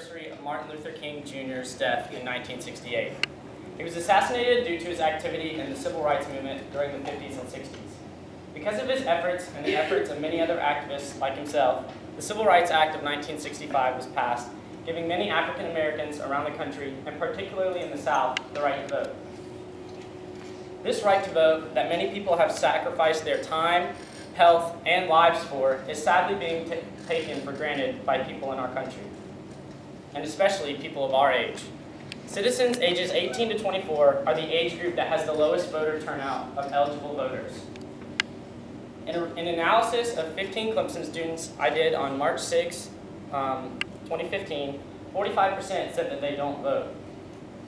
anniversary of Martin Luther King Jr.'s death in 1968. He was assassinated due to his activity in the civil rights movement during the 50s and 60s. Because of his efforts and the efforts of many other activists like himself, the Civil Rights Act of 1965 was passed, giving many African Americans around the country, and particularly in the South, the right to vote. This right to vote that many people have sacrificed their time, health, and lives for is sadly being taken for granted by people in our country, and especially people of our age. Citizens ages 18 to 24 are the age group that has the lowest voter turnout of eligible voters. In an analysis of 15 Clemson students I did on March 6, 2015, 45% said that they don't vote.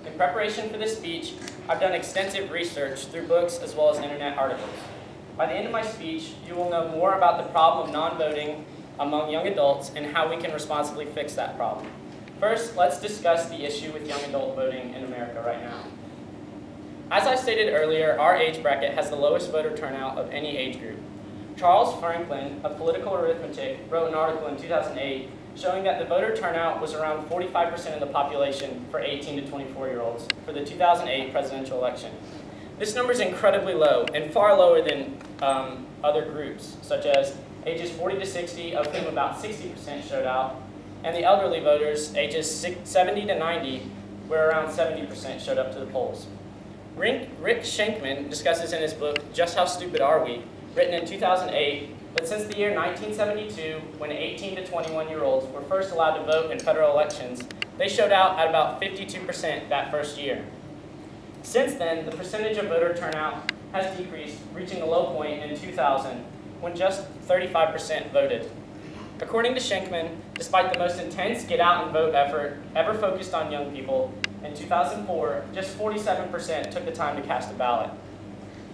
In preparation for this speech, I've done extensive research through books as well as internet articles. By the end of my speech, you will know more about the problem of non-voting among young adults and how we can responsibly fix that problem. First, let's discuss the issue with young adult voting in America right now. As I stated earlier, our age bracket has the lowest voter turnout of any age group. Charles Franklin of Political Arithmetic wrote an article in 2008 showing that the voter turnout was around 45% of the population for 18 to 24-year-olds for the 2008 presidential election. This number is incredibly low and far lower than other groups, such as ages 40 to 60, of whom about 60% showed out, and the elderly voters, ages 70 to 90, where around 70% showed up to the polls. Rick Shankman discusses in his book, Just How Stupid Are We?, written in 2008, but since the year 1972, when 18 to 21-year-olds were first allowed to vote in federal elections, they showed out at about 52% that first year. Since then, the percentage of voter turnout has decreased, reaching a low point in 2000, when just 35% voted. According to Shankman, despite the most intense get-out-and-vote effort ever focused on young people, in 2004, just 47% took the time to cast a ballot.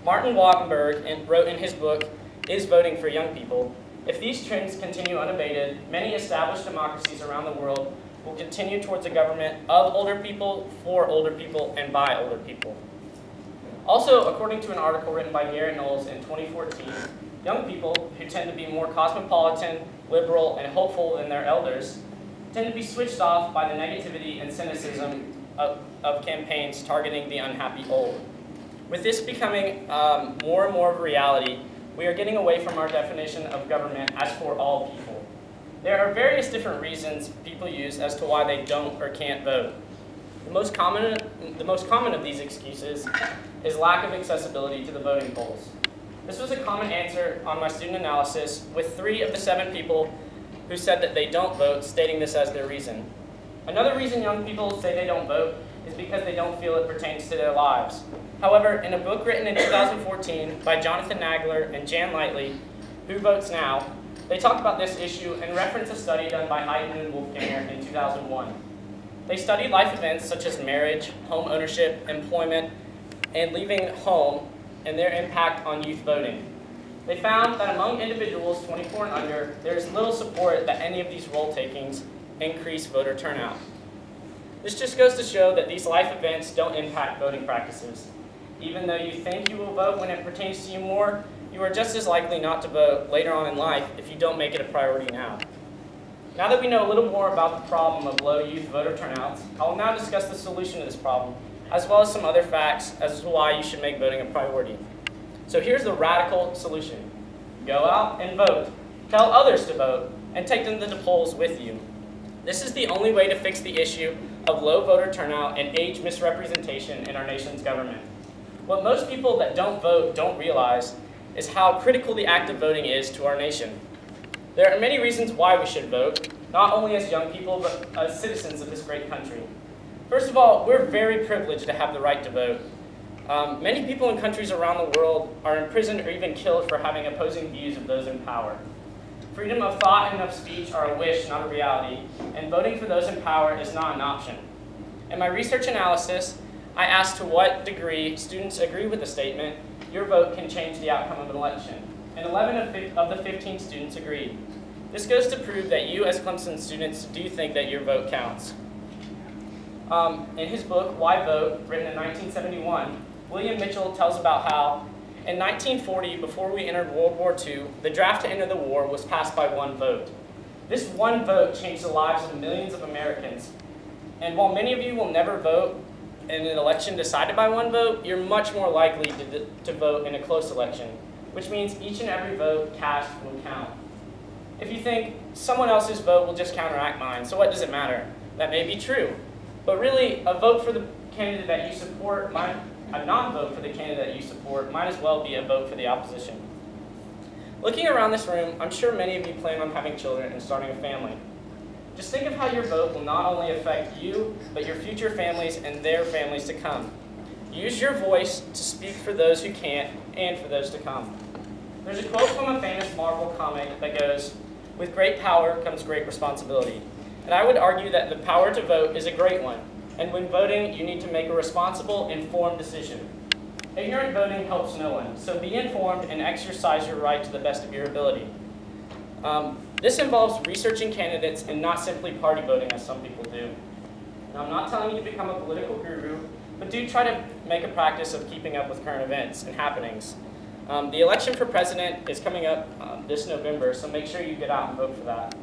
Martin Wattenberg wrote in his book, Is Voting for Young People? If these trends continue unabated, many established democracies around the world will continue towards a government of older people, for older people, and by older people. Also, according to an article written by Garrett Knowles in 2014, young people, who tend to be more cosmopolitan, liberal, and hopeful than their elders, tend to be switched off by the negativity and cynicism of campaigns targeting the unhappy old. With this becoming more and more of a reality, we are getting away from our definition of government as for all people. There are various different reasons people use as to why they don't or can't vote. The most common of these excuses is lack of accessibility to the voting polls. This was a common answer on my student analysis, with 3 of the 7 people who said that they don't vote stating this as their reason. Another reason young people say they don't vote is because they don't feel it pertains to their lives. However, in a book written in 2014 by Jonathan Nagler and Jan Lightly, Who Votes Now?, they talk about this issue and reference a study done by Heiden and Wolfganger in 2001. They studied life events such as marriage, home ownership, employment, and leaving home and their impact on youth voting. They found that among individuals 24 and under, there is little support that any of these role takings increase voter turnout. This just goes to show that these life events don't impact voting practices. Even though you think you will vote when it pertains to you more, you are just as likely not to vote later on in life if you don't make it a priority now. Now that we know a little more about the problem of low youth voter turnouts, I will now discuss the solution to this problem, as well as some other facts as to why you should make voting a priority. So here's the radical solution. Go out and vote. Tell others to vote, and take them to the polls with you. This is the only way to fix the issue of low voter turnout and age misrepresentation in our nation's government. What most people that don't vote don't realize is how critical the act of voting is to our nation. There are many reasons why we should vote, not only as young people, but as citizens of this great country. First of all, we're very privileged to have the right to vote. Many people in countries around the world are imprisoned or even killed for having opposing views of those in power. Freedom of thought and of speech are a wish, not a reality, and voting for those in power is not an option. In my research analysis, I asked to what degree students agree with the statement, your vote can change the outcome of an election, and 11 of the 15 students agreed. This goes to prove that you as Clemson students do think that your vote counts. In his book, Why Vote, written in 1971, William Mitchell tells about how, in 1940, before we entered World War II, the draft to enter the war was passed by 1 vote. This one vote changed the lives of millions of Americans. And while many of you will never vote in an election decided by one vote, you're much more likely to vote in a close election, which means each and every vote cast will count. If you think someone else's vote will just counteract mine, so what does it matter? That may be true. But really, a vote for the candidate that you support, a non-vote for the candidate that you support, might as well be a vote for the opposition. Looking around this room, I'm sure many of you plan on having children and starting a family. Just think of how your vote will not only affect you, but your future families and their families to come. Use your voice to speak for those who can't and for those to come. There's a quote from a famous Marvel comic that goes, "With great power comes great responsibility." And I would argue that the power to vote is a great one. And when voting, you need to make a responsible, informed decision. Ignorant voting helps no one, so be informed and exercise your right to the best of your ability. This involves researching candidates and not simply party voting as some people do. Now, I'm not telling you to become a political guru, but do try to make a practice of keeping up with current events and happenings. The election for president is coming up this November, so make sure you get out and vote for that.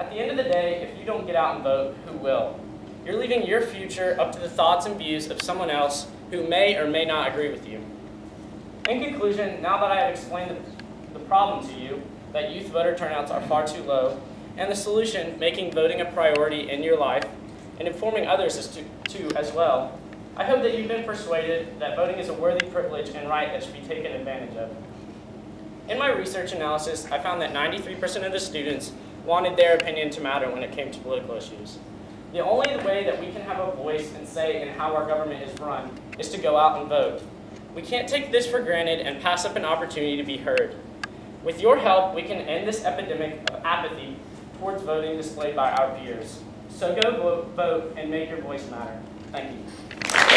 At the end of the day, if you don't get out and vote, who will? You're leaving your future up to the thoughts and views of someone else who may or may not agree with you. In conclusion, now that I have explained the problem to you, that youth voter turnouts are far too low, and the solution, making voting a priority in your life, and informing others as well, I hope that you've been persuaded that voting is a worthy privilege and right that should be taken advantage of. In my research analysis, I found that 93% of the students wanted their opinion to matter when it came to political issues. The only way that we can have a voice and say in how our government is run is to go out and vote. We can't take this for granted and pass up an opportunity to be heard. With your help, we can end this epidemic of apathy towards voting displayed by our peers. So go vote and make your voice matter. Thank you.